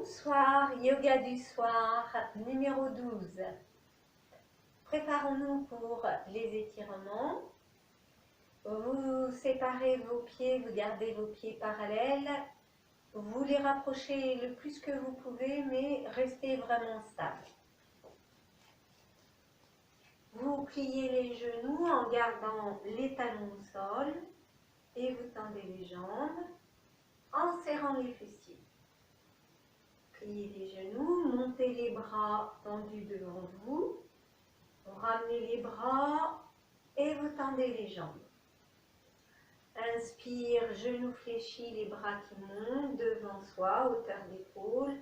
Bonsoir, yoga du soir numéro 12. Préparons-nous pour les étirements. Vous séparez vos pieds, vous gardez vos pieds parallèles. Vous les rapprochez le plus que vous pouvez, mais restez vraiment stable. Vous pliez les genoux en gardant les talons au sol et vous tendez les jambes en serrant les fessiers. Pliez les genoux, montez les bras tendus devant vous. Vous ramenez les bras et vous tendez les jambes. Inspire, genoux fléchis, les bras qui montent devant soi, hauteur d'épaule.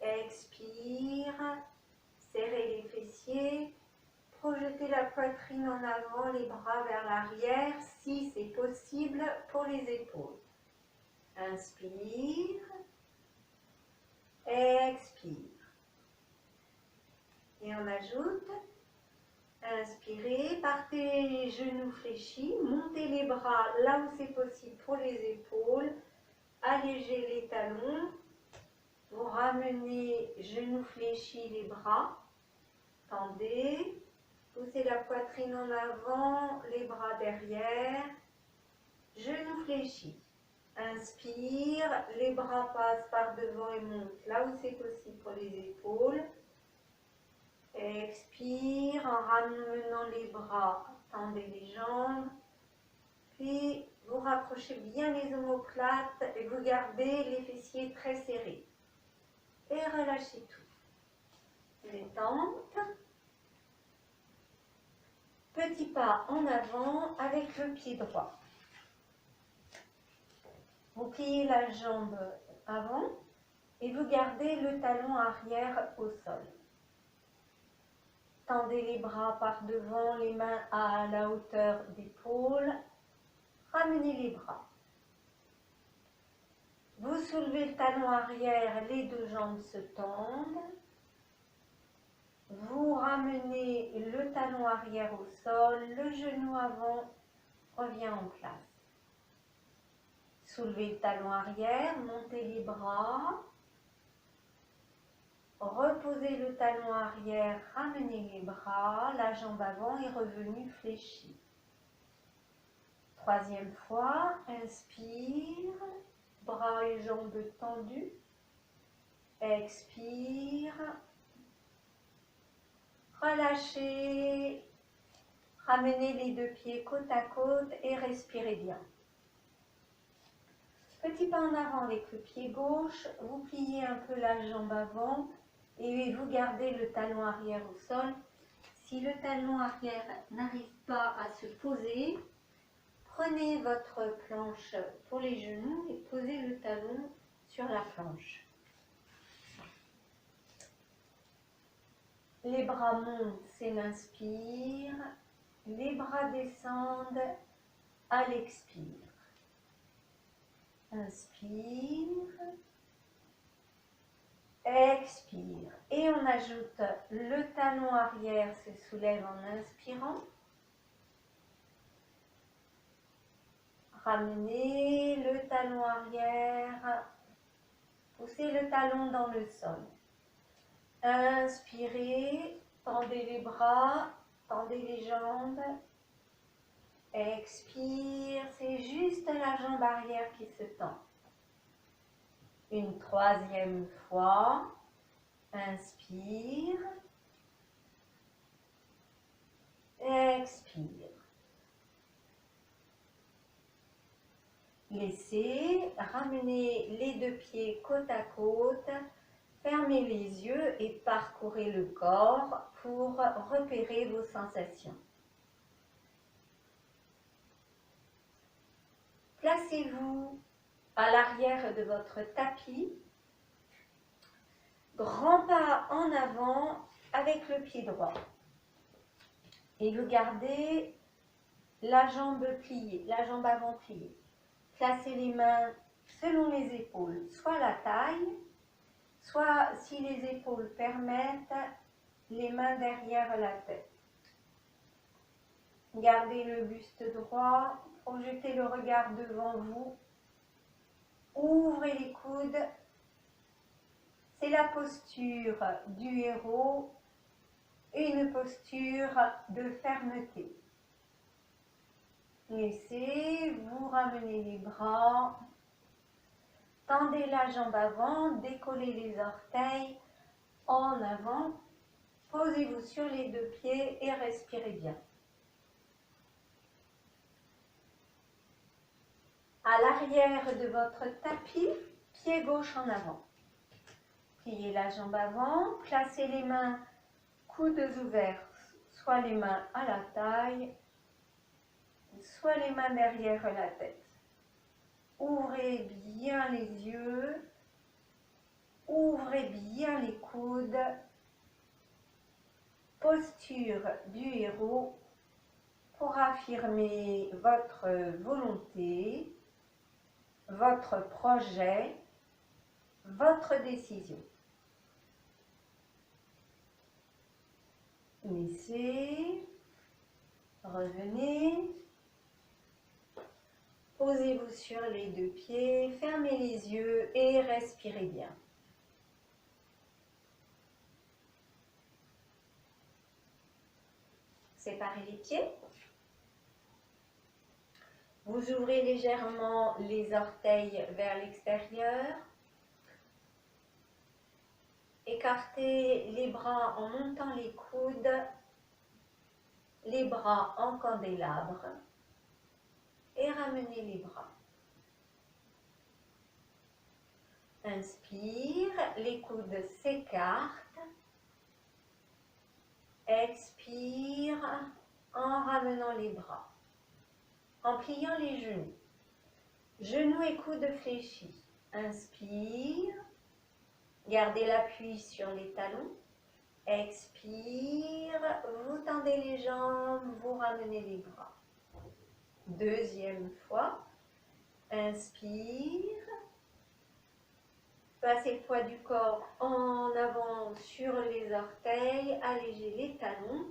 Expire, serrez les fessiers. Projetez la poitrine en avant, les bras vers l'arrière, si c'est possible pour les épaules. Inspire, expire. Et on ajoute, inspirez, partez les genoux fléchis, montez les bras là où c'est possible pour les épaules, allégez les talons, vous ramenez genoux fléchis, les bras, tendez, poussez la poitrine en avant, les bras derrière, genoux fléchis. Inspire, les bras passent par devant et montent là où c'est possible pour les épaules. Expire en ramenant les bras, tendez les jambes, puis vous rapprochez bien les omoplates et vous gardez les fessiers très serrés. Et relâchez tout. Détente. Petit pas en avant avec le pied droit. Vous pliez la jambe avant et vous gardez le talon arrière au sol. Tendez les bras par devant, les mains à la hauteur d'épaule. Ramenez les bras. Vous soulevez le talon arrière, les deux jambes se tendent. Vous ramenez le talon arrière au sol, le genou avant revient en place. Soulevez le talon arrière, montez les bras. Reposez le talon arrière, ramenez les bras, la jambe avant est revenue fléchie. Troisième fois, inspire, bras et jambes tendus. Expire, relâchez, ramenez les deux pieds côte à côte et respirez bien. Petit pas en avant avec le pied gauche, vous pliez un peu la jambe avant et vous gardez le talon arrière au sol. Si le talon arrière n'arrive pas à se poser, prenez votre planche pour les genoux et posez le talon sur la planche. Les bras montent, c'est l'inspire. Les bras descendent à l'expire. Inspire. Expire. Et on ajoute le talon arrière se soulève en inspirant. Ramenez le talon arrière. Poussez le talon dans le sol. Inspirez. Tendez les bras. Tendez les jambes. Expire. C'est juste la jambe arrière qui se tend. Une troisième fois, inspire, expire. Laissez, ramenez les deux pieds côte à côte, fermez les yeux et parcourez le corps pour repérer vos sensations. Placez-vous à l'arrière de votre tapis, grand pas en avant avec le pied droit. Et vous gardez la jambe pliée, la jambe avant pliée. Placez les mains selon les épaules, soit la taille, soit si les épaules permettent, les mains derrière la tête. Gardez le buste droit, projetez le regard devant vous. Ouvrez les coudes, C'est la posture du héros, une posture de fermeté. Laissez, vous ramenez les bras, tendez la jambe avant, décollez les orteils en avant, posez-vous sur les deux pieds et respirez bien. À l'arrière de votre tapis, pied gauche en avant. Pliez la jambe avant, placez les mains coudes ouverts, soit les mains à la taille, soit les mains derrière la tête. Ouvrez bien les yeux, ouvrez bien les coudes. Posture du héros pour affirmer votre volonté, votre projet, votre décision. Laissez, revenez, posez-vous sur les deux pieds, fermez les yeux et respirez bien. Séparez les pieds. Vous ouvrez légèrement les orteils vers l'extérieur. Écartez les bras en montant les coudes, les bras en candélabre et ramenez les bras. Inspire, les coudes s'écartent. Expire en ramenant les bras, en pliant les genoux. Genoux et coudes fléchis. Inspire, gardez l'appui sur les talons. Expire, vous tendez les jambes, vous ramenez les bras. Deuxième fois, inspire, passez le poids du corps en avant sur les orteils, allégez les talons,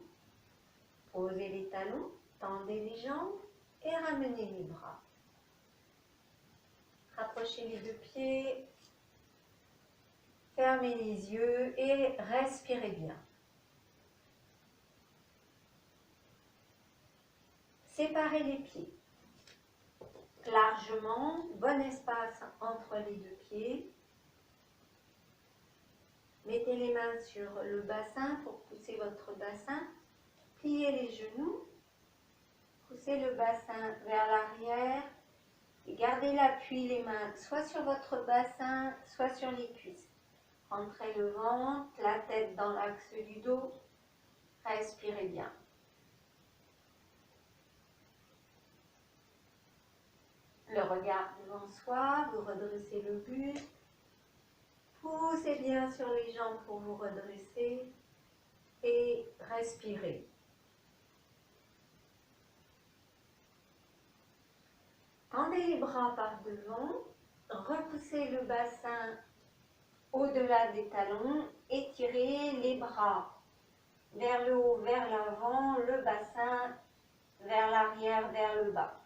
posez les talons, tendez les jambes et ramenez les bras. Rapprochez les deux pieds, fermez les yeux et respirez bien. Séparez les pieds. Largement, bon espace entre les deux pieds. Mettez les mains sur le bassin pour pousser votre bassin. Pliez les genoux. Poussez le bassin vers l'arrière. Et gardez l'appui, les mains soit sur votre bassin, soit sur les cuisses. Rentrez le ventre, la tête dans l'axe du dos. Respirez bien. Le regard devant soi, vous redressez le buste. Poussez bien sur les jambes pour vous redresser et respirez. Tendez les bras par devant, repoussez le bassin au-delà des talons, étirez les bras vers le haut, vers l'avant, le bassin vers l'arrière, vers le bas.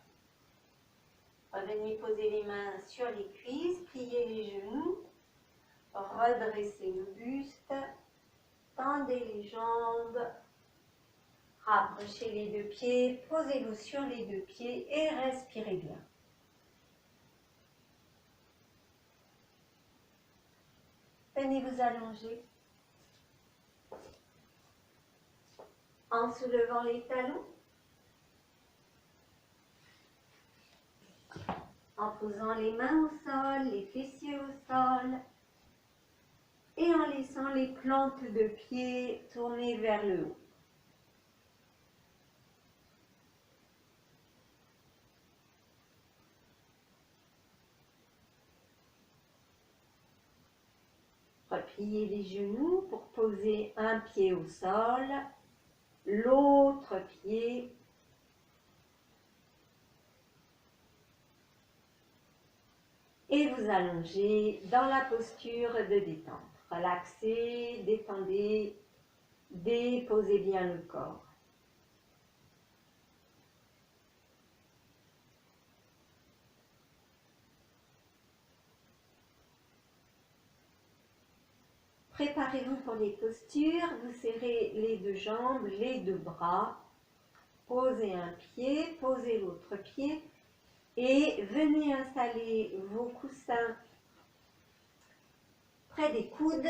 Revenez poser les mains sur les cuisses, pliez les genoux, redressez le buste, tendez les jambes, rapprochez les deux pieds, posez-vous sur les deux pieds et respirez bien. Venez vous allonger en soulevant les talons, en posant les mains au sol, les fessiers au sol et en laissant les plantes de pied tourner vers le haut. Repliez les genoux pour poser un pied au sol, l'autre pied et vous allongez dans la posture de détente. Relaxez, détendez, déposez bien le corps. Préparez-vous pour les postures, vous serrez les deux jambes, les deux bras, posez un pied, posez l'autre pied et venez installer vos coussins près des coudes.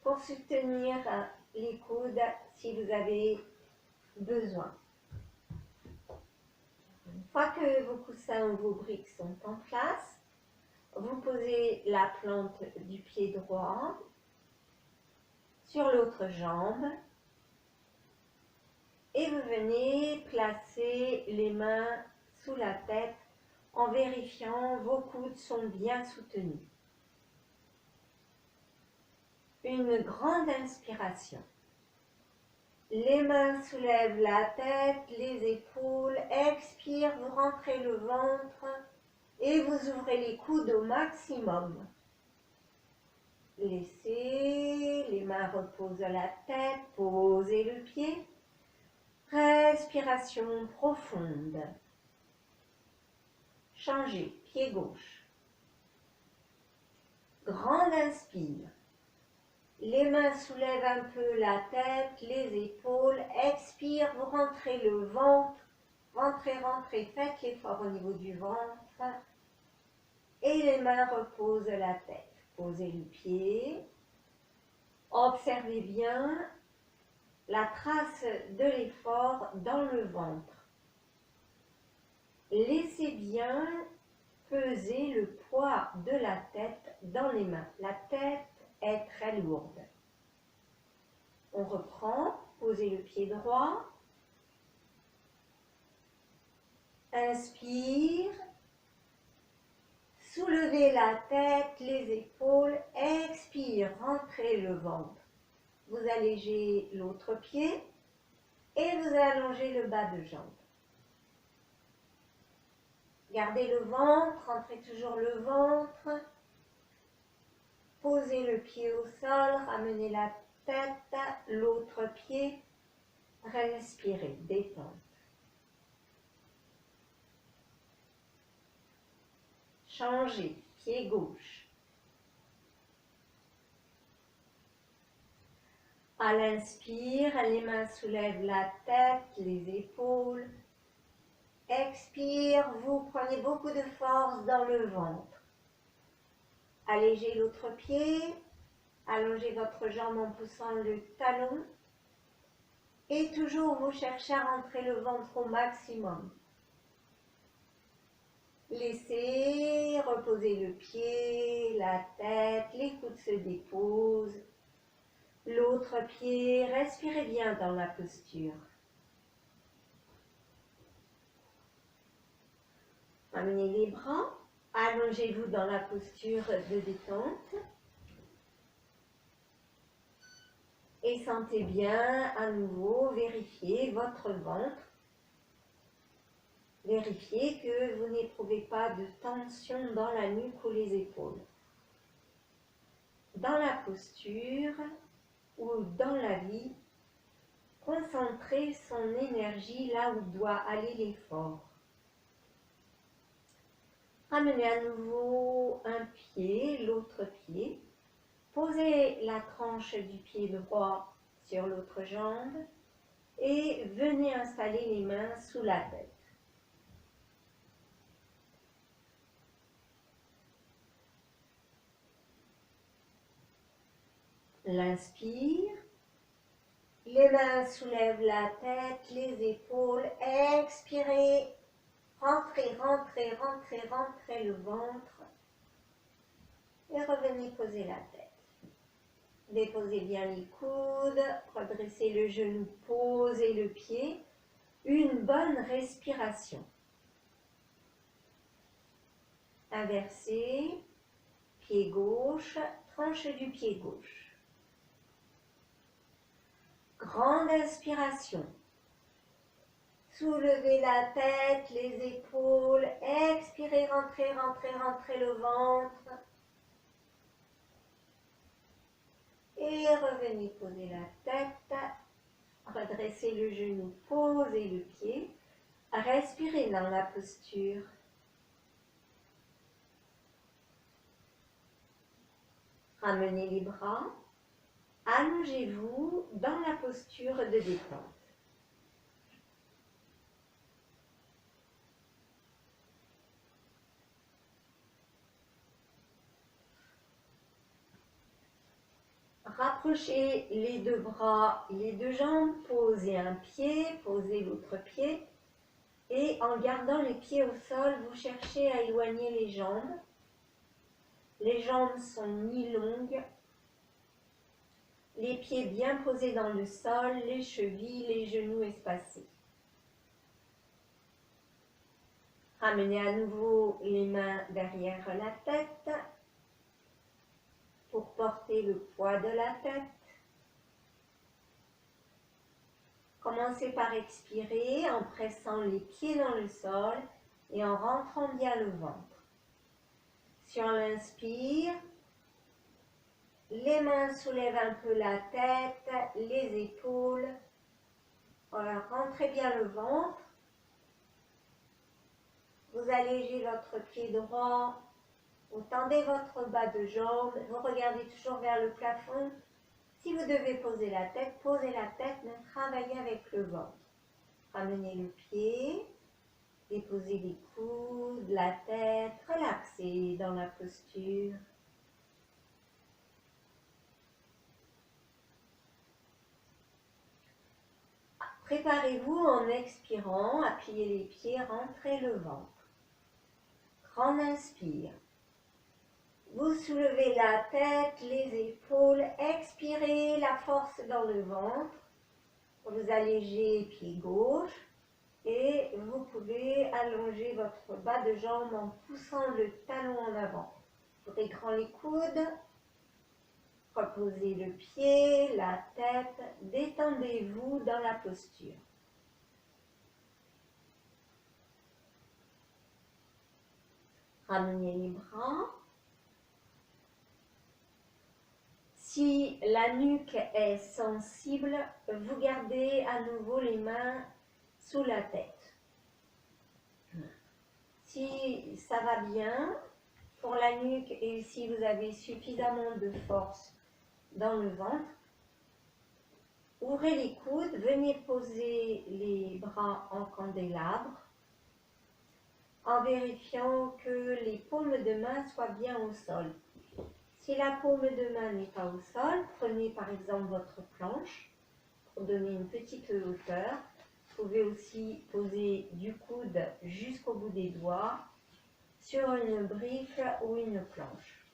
Pour soutenir les coudes si vous avez besoin. Une fois que vos coussins ou vos briques sont en place, vous posez la plante du pied droit sur l'autre jambe et vous venez placer les mains sous la tête en vérifiant vos coudes sont bien soutenus. Une grande inspiration. Les mains soulèvent la tête, les épaules, expire, vous rentrez le ventre et vous ouvrez les coudes au maximum. Laissez les mains reposer à la tête, posez le pied. Respiration profonde. Changez, pied gauche. Grande inspire. Les mains soulèvent un peu la tête, les épaules. Expire, vous rentrez le ventre. Rentrez, rentrez, faites l'effort au niveau du ventre. Et les mains reposent la tête. Posez le pied. Observez bien la trace de l'effort dans le ventre. Laissez bien peser le poids de la tête dans les mains. La tête est très lourde. On reprend, posez le pied droit. Inspire. Soulevez la tête, les épaules. Expire, rentrez le ventre. Vous allégez l'autre pied et vous allongez le bas de jambe. Gardez le ventre, rentrez toujours le ventre. Posez le pied au sol, ramenez la tête, l'autre pied. Respirez, détente. Changez, pied gauche. À l'inspire, les mains soulèvent la tête, les épaules. Expire, vous prenez beaucoup de force dans le ventre. Allégez l'autre pied, allongez votre jambe en poussant le talon. Et toujours vous cherchez à rentrer le ventre au maximum. Laissez reposer le pied, la tête, les coudes se déposent. L'autre pied, respirez bien dans la posture. Amenez les bras, allongez-vous dans la posture de détente. Et sentez bien à nouveau, vérifiez votre ventre. Vérifiez que vous n'éprouvez pas de tension dans la nuque ou les épaules. Dans la posture ou dans la vie, concentrez son énergie là où doit aller l'effort. Ramenez à nouveau un pied, l'autre pied. Posez la tranche du pied droit sur l'autre jambe et venez installer les mains sous la tête. L'inspire. Les mains soulèvent la tête, les épaules. Expirez. Rentrez, rentrez, rentrez, rentrez le ventre. Et revenez poser la tête. Déposez bien les coudes, redressez le genou, posez le pied. Une bonne respiration. Inversez, pied gauche, tranche du pied gauche. Grande inspiration. Soulevez la tête, les épaules. Expirez, rentrez, rentrez, rentrez le ventre. Et revenez poser la tête. Redressez le genou, posez le pied. Respirez dans la posture. Ramenez les bras. Allongez-vous dans la posture de détente. Rapprochez les deux bras, les deux jambes, posez un pied, posez l'autre pied et en gardant les pieds au sol, vous cherchez à éloigner les jambes. Les jambes sont mi-longues, les pieds bien posés dans le sol, les chevilles, les genoux espacés. Ramenez à nouveau les mains derrière la tête pour porter le poids de la tête. Commencez par expirer en pressant les pieds dans le sol et en rentrant bien le ventre. Sur l'inspire, les mains soulèvent un peu la tête, les épaules. Voilà, rentrez bien le ventre. Vous allégez votre pied droit, vous tendez votre bas de jambe, vous regardez toujours vers le plafond. Si vous devez poser la tête, mais travaillez avec le ventre. Ramenez le pied, déposez les coudes, la tête, relaxez dans la posture. Préparez-vous en expirant, appuyez les pieds, rentrez le ventre. Grand inspire. Vous soulevez la tête, les épaules, expirez la force dans le ventre. Vous allégez pied gauche et vous pouvez allonger votre bas de jambe en poussant le talon en avant. Ouvrez grand les coudes, reposez le pied, la tête, détendez-vous dans la posture. Ramenez les bras. Si la nuque est sensible, vous gardez à nouveau les mains sous la tête. Si ça va bien pour la nuque et si vous avez suffisamment de force dans le ventre, ouvrez les coudes, venez poser les bras en candélabre en vérifiant que les paumes de main soient bien au sol. Si la paume de main n'est pas au sol, prenez par exemple votre planche pour donner une petite hauteur. Vous pouvez aussi poser du coude jusqu'au bout des doigts sur une brique ou une planche.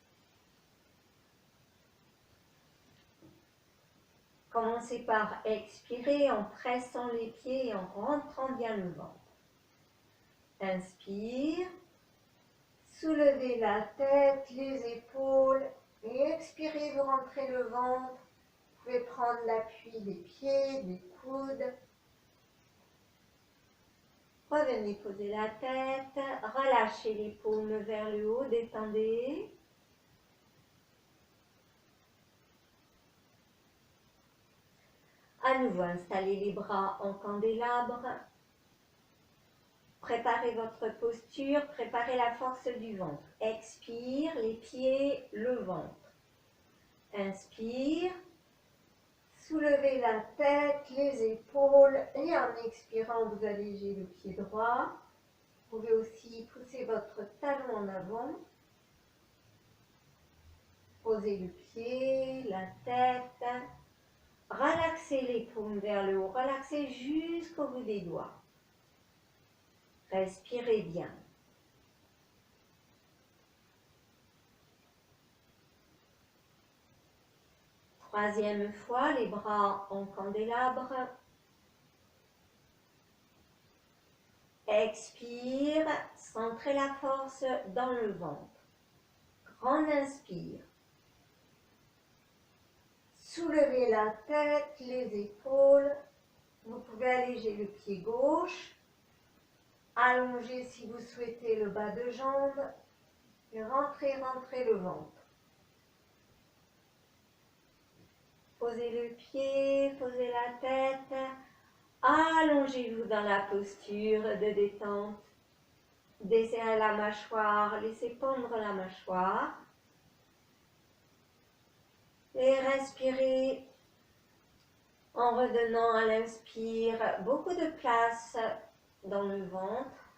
Commencez par expirer en pressant les pieds et en rentrant bien le ventre. Inspire, soulevez la tête, les épaules et expirez, vous rentrez le ventre. Vous pouvez prendre l'appui des pieds, des coudes. Revenez poser la tête, relâchez les paumes vers le haut, détendez. À nouveau, installez les bras en candélabre. Préparez votre posture, préparez la force du ventre. Expire, les pieds, le ventre. Inspire, soulevez la tête, les épaules et en expirant, vous allégez le pied droit. Vous pouvez aussi pousser votre talon en avant. Posez le pied, la tête. Relaxez les paumes vers le haut, relaxez jusqu'au bout des doigts. Respirez bien. Troisième fois, les bras en candélabre. Expire, centrez la force dans le ventre. Grand inspire. Soulevez la tête, les épaules. Vous pouvez alléger le pied gauche. Allongez si vous souhaitez le bas de jambe. Et rentrez le ventre. Posez le pied, posez la tête. Allongez-vous dans la posture de détente. Desserrez la mâchoire, laissez pendre la mâchoire. Et respirez en redonnant à l'inspire beaucoup de place dans le ventre,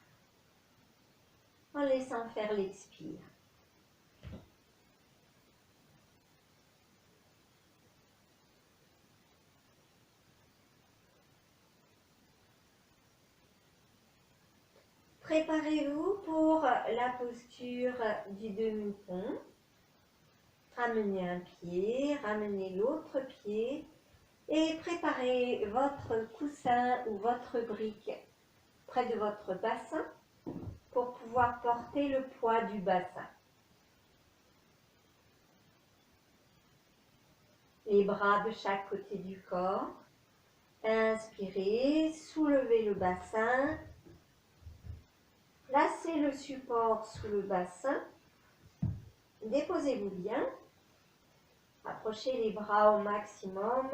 en laissant faire l'expire. Préparez-vous pour la posture du demi-pont. Ramenez un pied, ramenez l'autre pied et préparez votre coussin ou votre brique près de votre bassin pour pouvoir porter le poids du bassin. Les bras de chaque côté du corps. Inspirez, soulevez le bassin. Placez le support sous le bassin. Déposez-vous bien. Approchez les bras au maximum.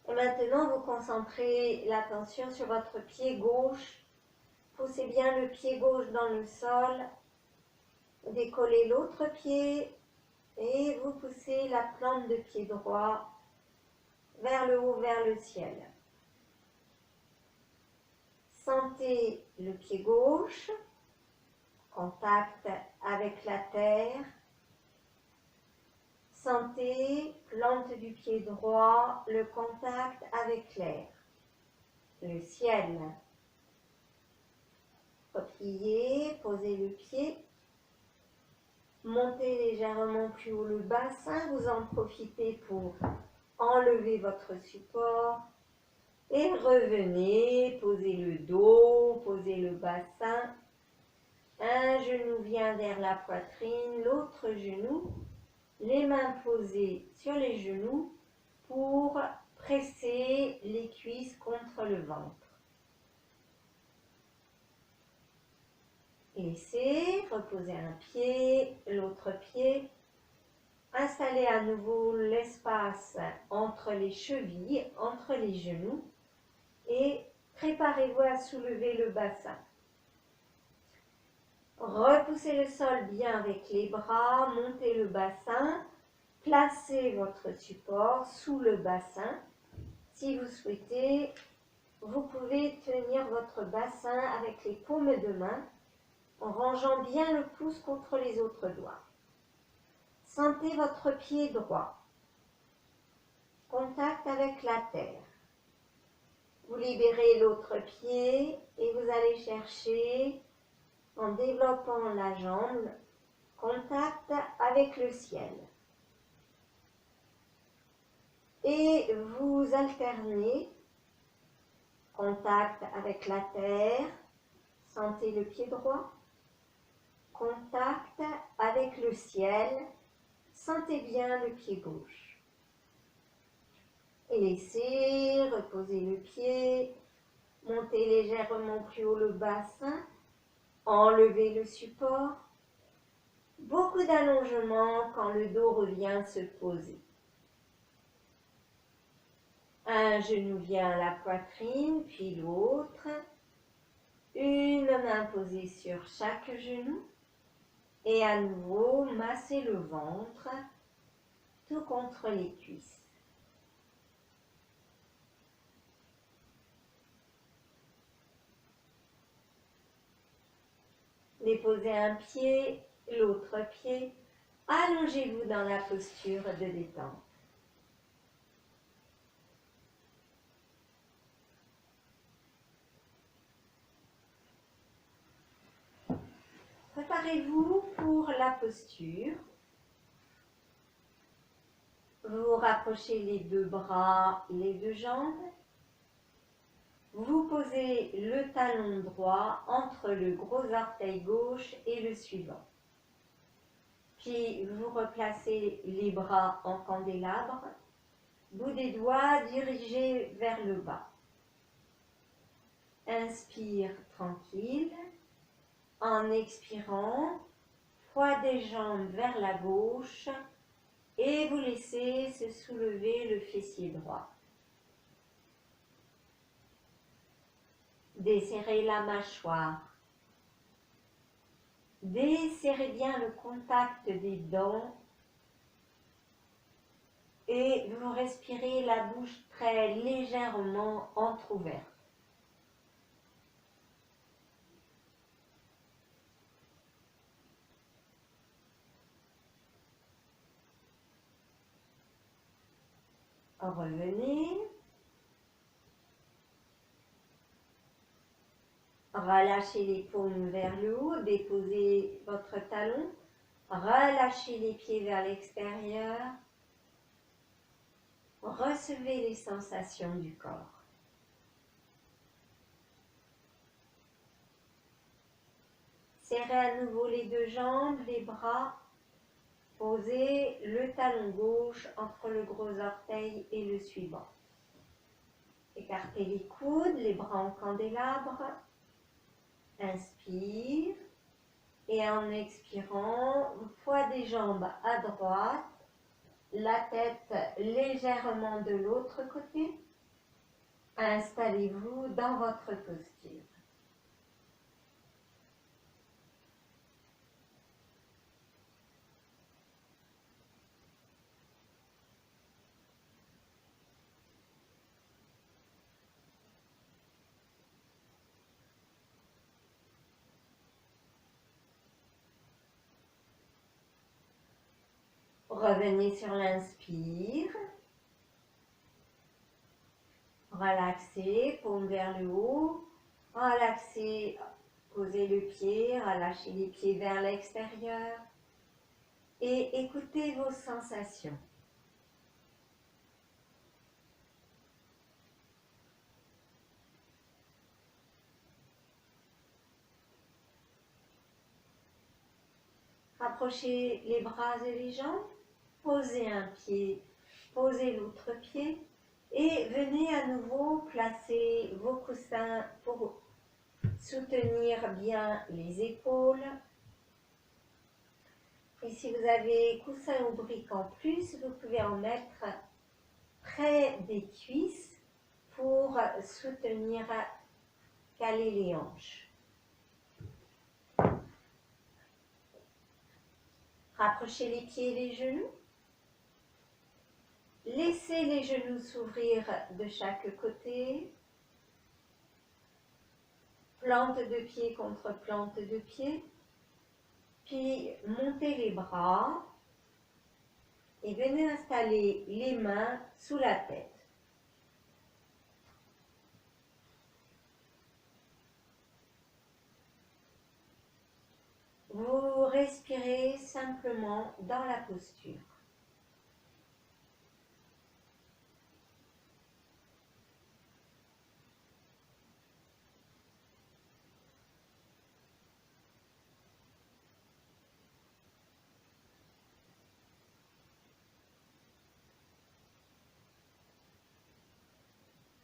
Et maintenant, vous concentrez l'attention sur votre pied gauche. Poussez bien le pied gauche dans le sol. Décollez l'autre pied et vous poussez la plante de pied droit vers le haut, vers le ciel. Sentez le pied gauche, contact avec la terre. Sentez, plante du pied droit, le contact avec l'air, le ciel. Repliez, posez le pied. Montez légèrement plus haut le bassin. Vous en profitez pour enlever votre support. Et revenez, posez le dos, posez le bassin. Un genou vient vers la poitrine, l'autre genou. Les mains posées sur les genoux pour presser les cuisses contre le ventre. Laissez reposer un pied, l'autre pied. Installez à nouveau l'espace entre les chevilles, entre les genoux et préparez-vous à soulever le bassin. Repoussez le sol bien avec les bras, montez le bassin, placez votre support sous le bassin. Si vous souhaitez, vous pouvez tenir votre bassin avec les paumes de main en rangeant bien le pouce contre les autres doigts. Sentez votre pied droit, contact avec la terre. Vous libérez l'autre pied et vous allez chercher, en développant la jambe, contact avec le ciel. Et vous alternez, contact avec la terre, sentez le pied droit, contact avec le ciel, sentez bien le pied gauche. Et laissez reposer le pied, montez légèrement plus haut le bassin, enlevez le support. Beaucoup d'allongement quand le dos revient se poser. Un genou vient à la poitrine, puis l'autre. Une main posée sur chaque genou. Et à nouveau, massez le ventre, tout contre les cuisses. Déposez un pied, l'autre pied. Allongez-vous dans la posture de détente. Préparez-vous pour la posture. Vous rapprochez les deux bras, les deux jambes. Vous posez le talon droit entre le gros orteil gauche et le suivant. Puis vous replacez les bras en candélabre, bout des doigts dirigés vers le bas. Inspire tranquille. En expirant, poids des jambes vers la gauche et vous laissez se soulever le fessier droit. Desserrez la mâchoire. Desserrez bien le contact des dents et vous respirez la bouche très légèrement entrouverte. Revenez. Relâchez les paumes vers le haut, déposez votre talon, relâchez les pieds vers l'extérieur, recevez les sensations du corps. Serrez à nouveau les deux jambes, les bras, posez le talon gauche entre le gros orteil et le suivant. Écartez les coudes, les bras en candélabre. Inspire. Et en expirant, poids des jambes à droite, la tête légèrement de l'autre côté. Installez-vous dans votre posture. Revenez sur l'inspire. Relaxez, paume vers le haut. Relaxez, posez le pied, relâchez les pieds vers l'extérieur. Et écoutez vos sensations. Rapprochez les bras et les jambes. Posez un pied, posez l'autre pied. Et venez à nouveau placer vos coussins pour soutenir bien les épaules. Et si vous avez coussin ou brique en plus, vous pouvez en mettre près des cuisses pour soutenir, caler les hanches. Rapprochez les pieds et les genoux. Laissez les genoux s'ouvrir de chaque côté. Plante de pied contre plante de pied. Puis montez les bras et venez installer les mains sous la tête. Vous respirez simplement dans la posture.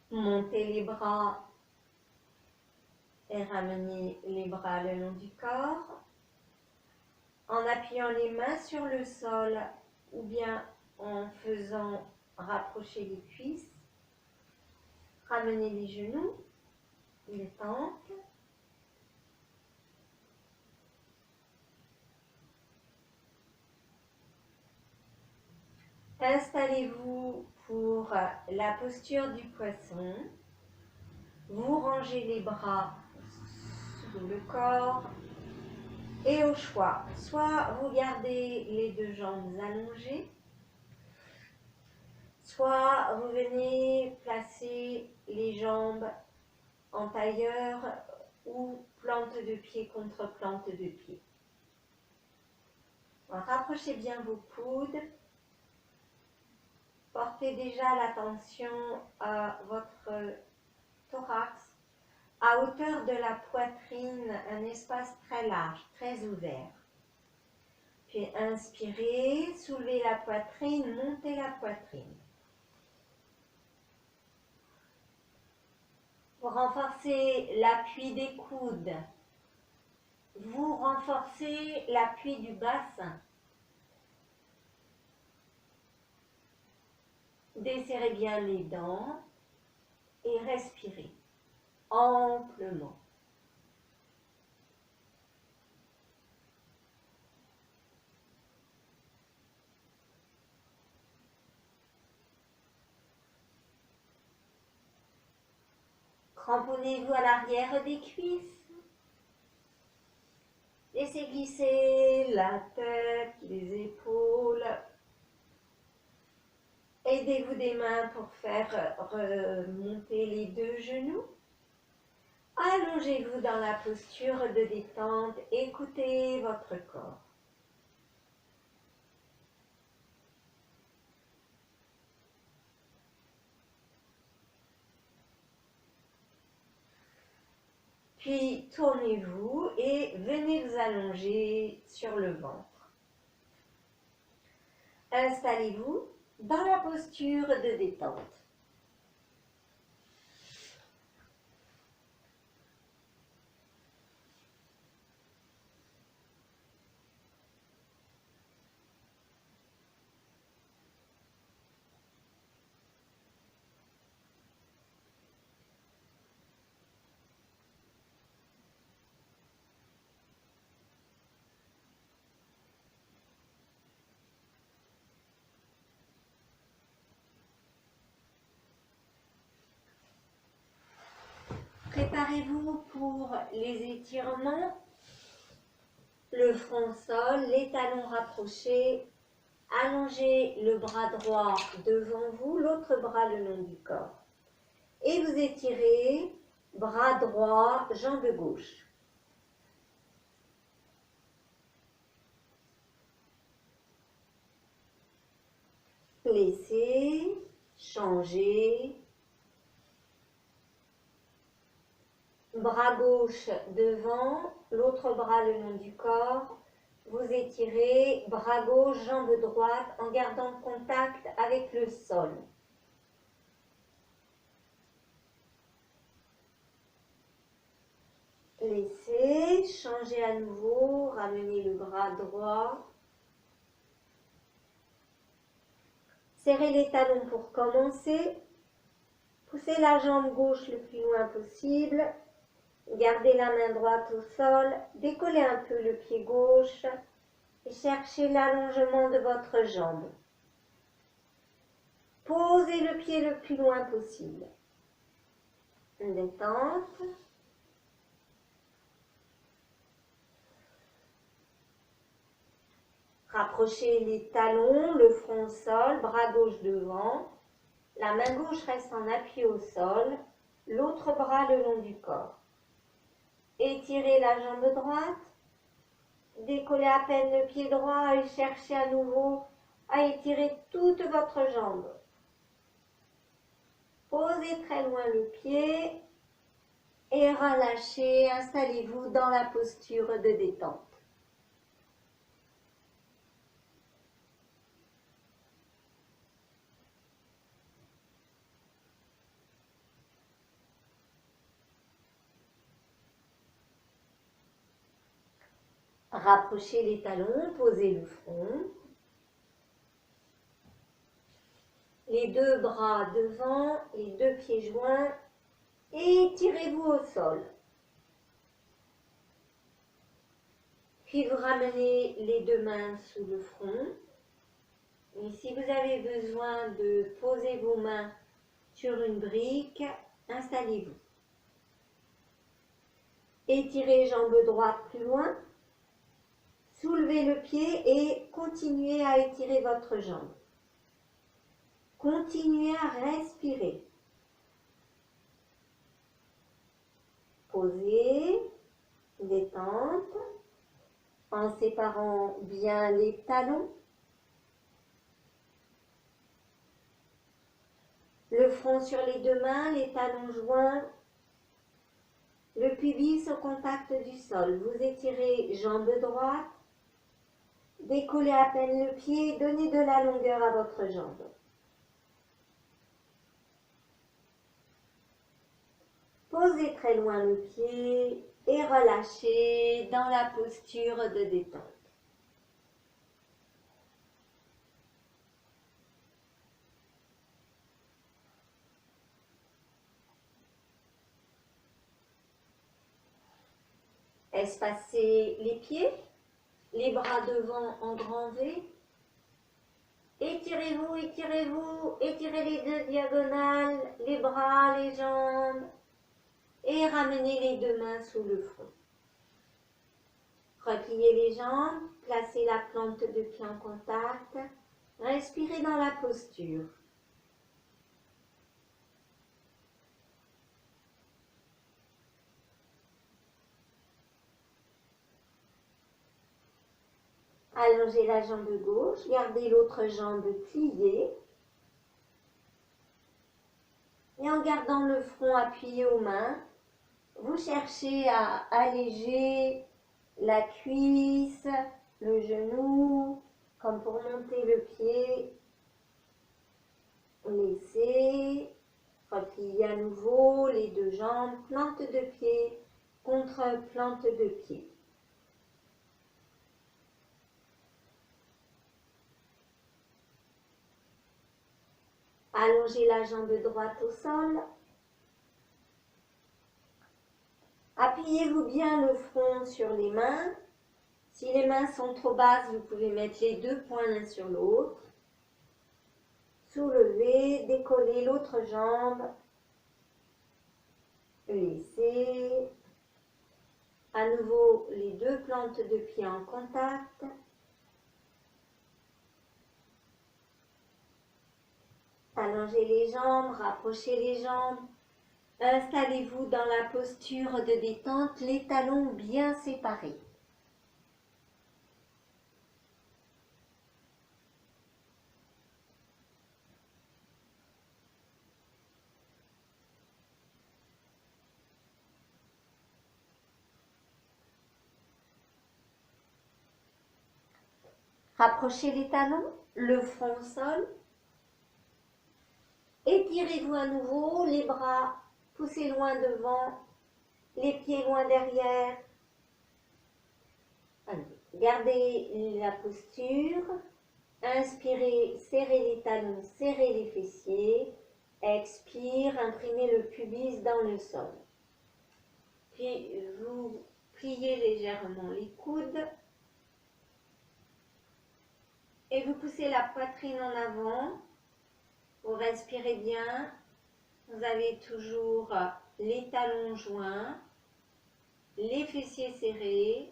Montez les bras et ramenez les bras le long du corps en appuyant les mains sur le sol ou bien en faisant rapprocher les cuisses. Ramenez les genoux, les tempes. Installez-vous pour la posture du poisson. Vous rangez les bras sous le corps et au choix, soit vous gardez les deux jambes allongées, soit vous venez placer les jambes en tailleur ou plante de pied contre plante de pied. Rapprochez bien vos coudes. Portez déjà l'attention à votre thorax, à hauteur de la poitrine, un espace très large, très ouvert. Puis inspirez, soulevez la poitrine, montez la poitrine. Vous renforcez l'appui des coudes. Vous renforcez l'appui du bassin. Desserrez bien les dents et respirez amplement. Cramponnez-vous à l'arrière des cuisses. Laissez glisser la tête, les épaules. Aidez-vous des mains pour faire remonter les deux genoux. Allongez-vous dans la posture de détente. Écoutez votre corps. Puis tournez-vous et venez vous allonger sur le ventre. Installez-vous dans la posture de détente. Préparez-vous pour les étirements. Le front au sol, les talons rapprochés. Allongez le bras droit devant vous, l'autre bras le long du corps. Et vous étirez, bras droit, jambe gauche. Laissez, changez. Bras gauche devant, l'autre bras le long du corps. Vous étirez, bras gauche, jambe droite, en gardant contact avec le sol. Laissez, changez à nouveau, ramenez le bras droit. Serrez les talons pour commencer. Poussez la jambe gauche le plus loin possible. Gardez la main droite au sol. Décollez un peu le pied gauche et cherchez l'allongement de votre jambe. Posez le pied le plus loin possible. Détente. Rapprochez les talons, le front au sol, bras gauche devant. La main gauche reste en appui au sol, l'autre bras le long du corps. Étirez la jambe droite. Décollez à peine le pied droit et cherchez à nouveau à étirer toute votre jambe. Posez très loin le pied et relâchez. Installez-vous dans la posture de détente. Rapprochez les talons, posez le front. Les deux bras devant, les deux pieds joints. Et tirez-vous au sol. Puis vous ramenez les deux mains sous le front. Et si vous avez besoin de poser vos mains sur une brique, installez-vous. Étirez jambe droite plus loin. Soulevez le pied et continuez à étirer votre jambe. Continuez à respirer. Posez, détente, en séparant bien les talons. Le front sur les deux mains, les talons joints, le pubis au contact du sol. Vous étirez jambe droite, décollez à peine le pied, donnez de la longueur à votre jambe. Posez très loin le pied et relâchez dans la posture de détente. Espacez les pieds, les bras devant en grand V. Étirez-vous, étirez-vous, étirez les deux diagonales, les bras, les jambes. et ramenez les deux mains sous le front. Repliez les jambes, placez la plante de pied en contact, respirez dans la posture. Allongez la jambe gauche, gardez l'autre jambe pliée. Et en gardant le front appuyé aux mains, vous cherchez à alléger la cuisse, le genou, comme pour monter le pied. Laissez, repliez à nouveau les deux jambes, plante de pied contre plante de pied. Allongez la jambe droite au sol. Appuyez-vous bien le front sur les mains. Si les mains sont trop basses, vous pouvez mettre les deux poings l'un sur l'autre. Soulevez, décollez l'autre jambe. Laissez. À nouveau, les deux plantes de pied en contact. Allongez les jambes, rapprochez les jambes. Installez-vous dans la posture de détente, les talons bien séparés. Rapprochez les talons, le front au sol. Étirez-vous à nouveau, les bras poussez loin devant, les pieds loin derrière. Gardez la posture. Inspirez, serrez les talons, serrez les fessiers. Expire, imprimez le pubis dans le sol. Puis vous pliez légèrement les coudes. Et vous poussez la poitrine en avant. Vous respirez bien. Vous avez toujours les talons joints, les fessiers serrés,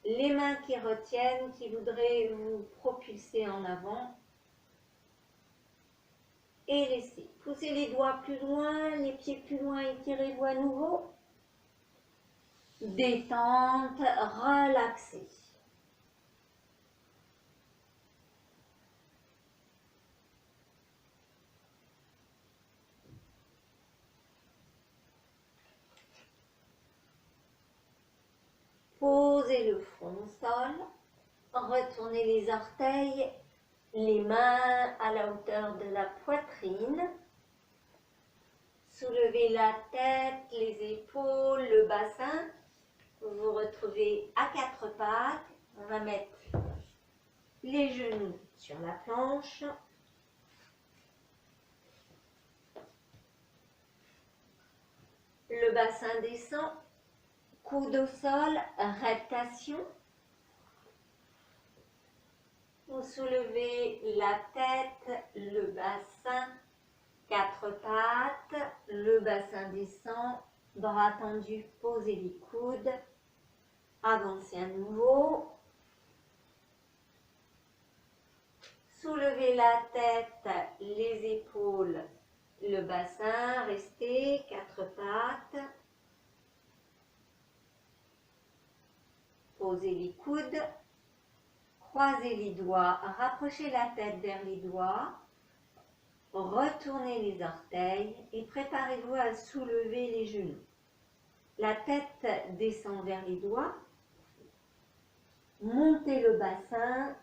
les mains qui retiennent, qui voudraient vous propulser en avant. Et laissez. Poussez les doigts plus loin, les pieds plus loin, étirez-vous à nouveau. Détente, relaxez. Posez le front au sol, retournez les orteils, les mains à la hauteur de la poitrine. Soulevez la tête, les épaules, le bassin. Vous vous retrouvez à quatre pattes. On va mettre les genoux sur la planche. Le bassin descend. Coude au sol, reptation. Vous soulevez la tête, le bassin, quatre pattes, le bassin descend, bras tendus, posez les coudes, avancez à nouveau. Soulevez la tête, les épaules, le bassin, restez, quatre pattes. Posez les coudes, croisez les doigts, rapprochez la tête vers les doigts, retournez les orteils et préparez-vous à soulever les genoux. La tête descend vers les doigts, montez le bassin,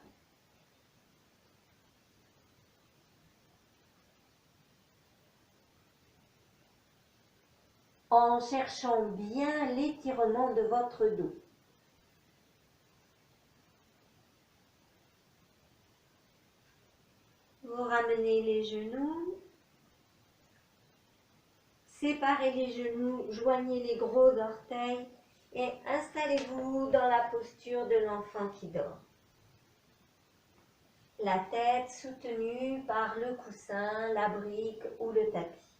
en cherchant bien l'étirement de votre dos. Vous ramenez les genoux, séparez les genoux, joignez les gros orteils et installez-vous dans la posture de l'enfant qui dort. La tête soutenue par le coussin, la brique ou le tapis.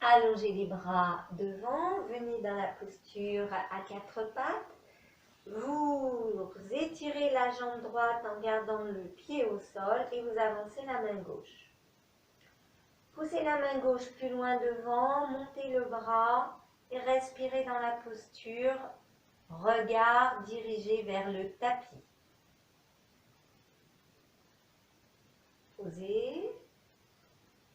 Allongez les bras devant, venez dans la posture à quatre pattes. Vous étirez la jambe droite en gardant le pied au sol et vous avancez la main gauche. Poussez la main gauche plus loin devant, montez le bras et respirez dans la posture. Regard dirigé vers le tapis. Posez,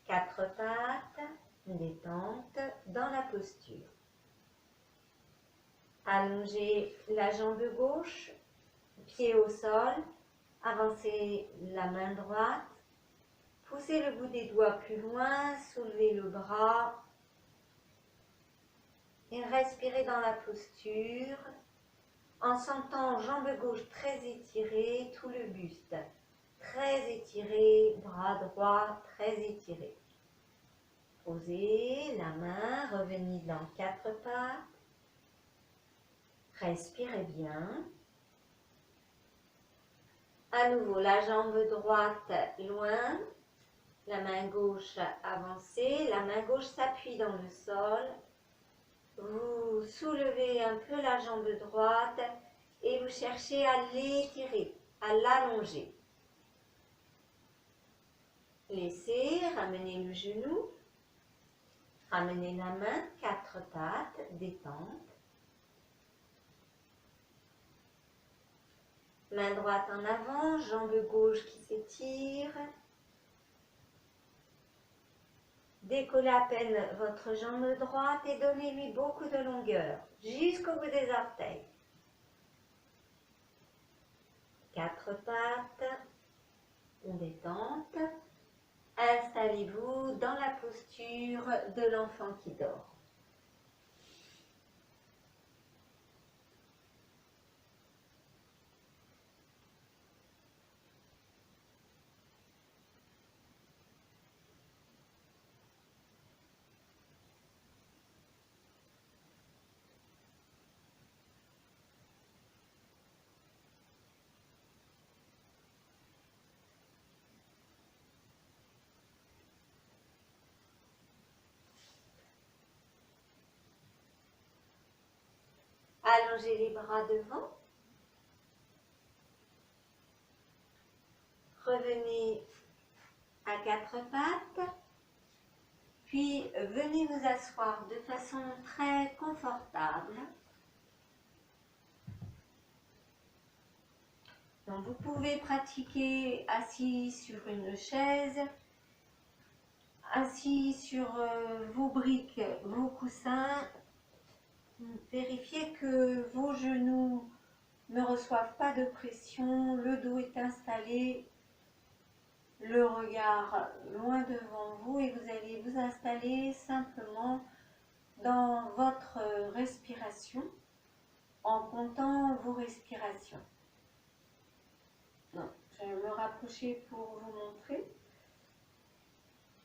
quatre pattes, détente dans la posture. Allongez la jambe gauche, pied au sol, avancez la main droite, poussez le bout des doigts plus loin, soulevez le bras et respirez dans la posture en sentant jambe gauche très étirée, tout le buste très étiré, bras droit très étiré. Posez la main, revenez dans quatre pattes. Respirez bien. À nouveau, la jambe droite loin, la main gauche avancée, la main gauche s'appuie dans le sol. Vous soulevez un peu la jambe droite et vous cherchez à l'étirer, à l'allonger. Laissez, ramenez le genou, ramenez la main, quatre pattes, détente. Main droite en avant, jambe gauche qui s'étire. Décollez à peine votre jambe droite et donnez-lui beaucoup de longueur, jusqu'au bout des orteils. Quatre pattes, détente. Installez-vous dans la posture de l'enfant qui dort. Allongez les bras devant. Revenez à quatre pattes. Puis venez vous asseoir de façon très confortable. Donc vous pouvez pratiquer assis sur une chaise, assis sur vos briques, vos coussins. Vérifiez que vos genoux ne reçoivent pas de pression, le dos est installé, le regard loin devant vous et vous allez vous installer simplement dans votre respiration en comptant vos respirations. Donc, je vais me rapprocher pour vous montrer.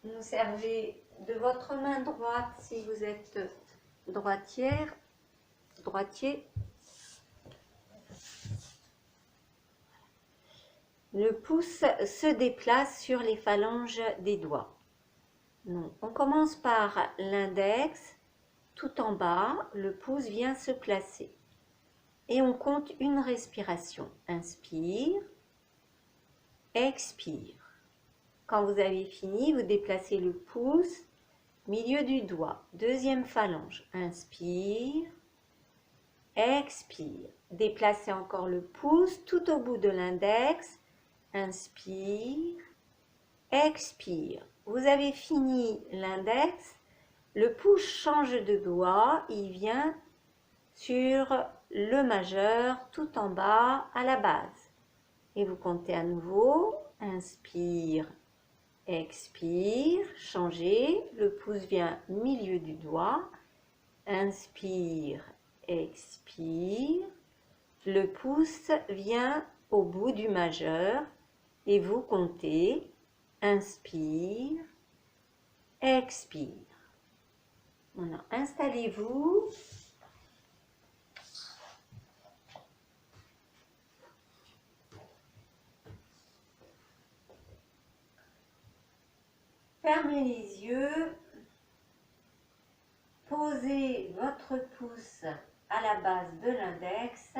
Vous servez de votre main droite si vous êtes droitier. Le pouce se déplace sur les phalanges des doigts. Donc, on commence par l'index. Tout en bas, le pouce vient se placer. Et on compte une respiration. Inspire, expire. Quand vous avez fini, vous déplacez le pouce, milieu du doigt, deuxième phalange. Inspire, expire. Déplacez encore le pouce tout au bout de l'index. Inspire, expire. Vous avez fini l'index. Le pouce change de doigt, il vient sur le majeur tout en bas à la base. Et vous comptez à nouveau, inspire, expire, changez, le pouce vient au milieu du doigt, inspire, expire, le pouce vient au bout du majeur et vous comptez, inspire, expire. Voilà, installez-vous. Fermez les yeux. posez votre pouce à la base de l'index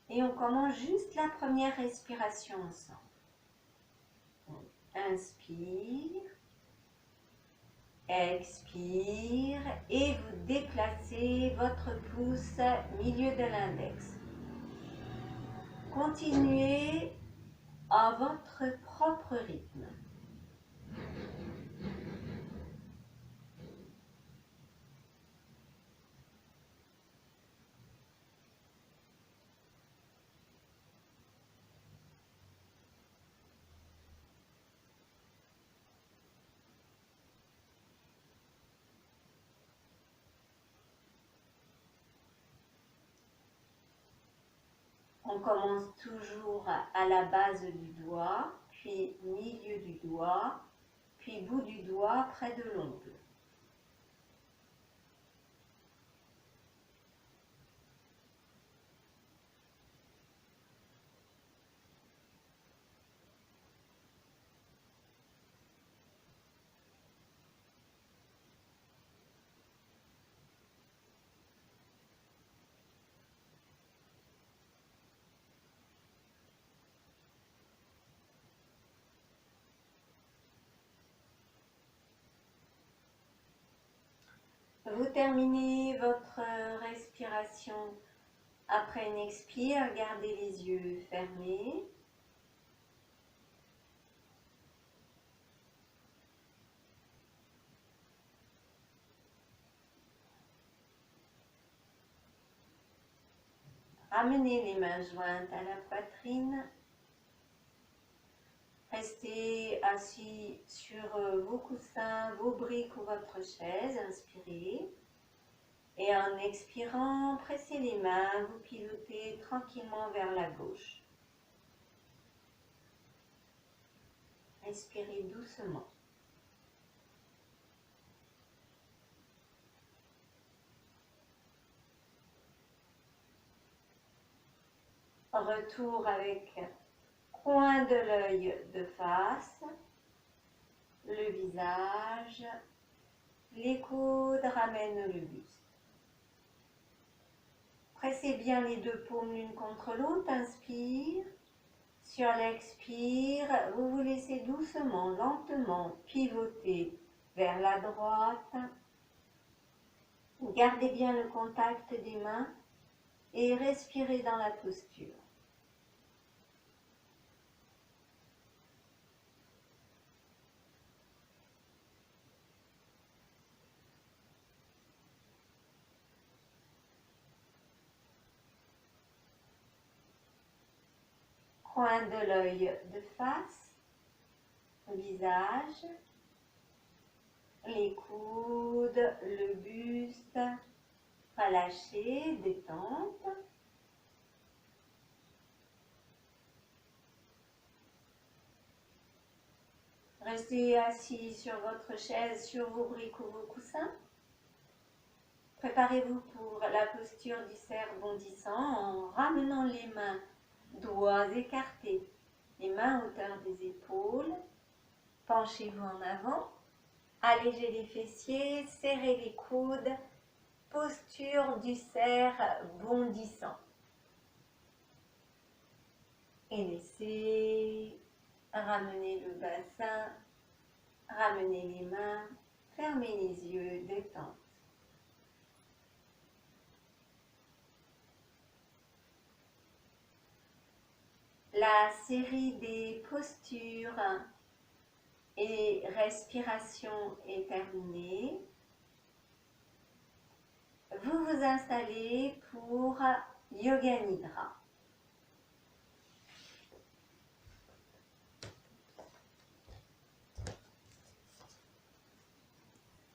et on commence juste la première respiration ensemble. Inspire, expire et vous déplacez votre pouce milieu de l'index. Continuez à votre propre rythme. On commence toujours à la base du doigt, puis milieu du doigt, puis bout du doigt près de l'ongle. Vous terminez votre respiration après une expire, gardez les yeux fermés. Ramenez les mains jointes à la poitrine. Restez assis sur vos coussins, vos briques ou votre chaise. Inspirez. Et en expirant, pressez les mains, vous pilotez tranquillement vers la gauche. Respirez doucement. Retour avec coin de l'œil de face, le visage, les coudes ramènent le buste. Pressez bien les deux paumes l'une contre l'autre, inspire. Sur l'expire, vous vous laissez doucement, lentement pivoter vers la droite. Gardez bien le contact des mains et respirez dans la posture. Coin de l'œil de face, visage, les coudes, le buste, relâchez, détente. Restez assis sur votre chaise, sur vos briques ou vos coussins. Préparez-vous pour la posture du cerf bondissant en ramenant les mains, doigts écartés, les mains à hauteur des épaules. Penchez-vous en avant, allégez les fessiers, serrez les coudes, posture du cerf bondissant. Et laissez ramener le bassin, ramenez les mains, fermez les yeux, détente. La série des postures et respirations est terminée. Vous vous installez pour Yoga Nidra.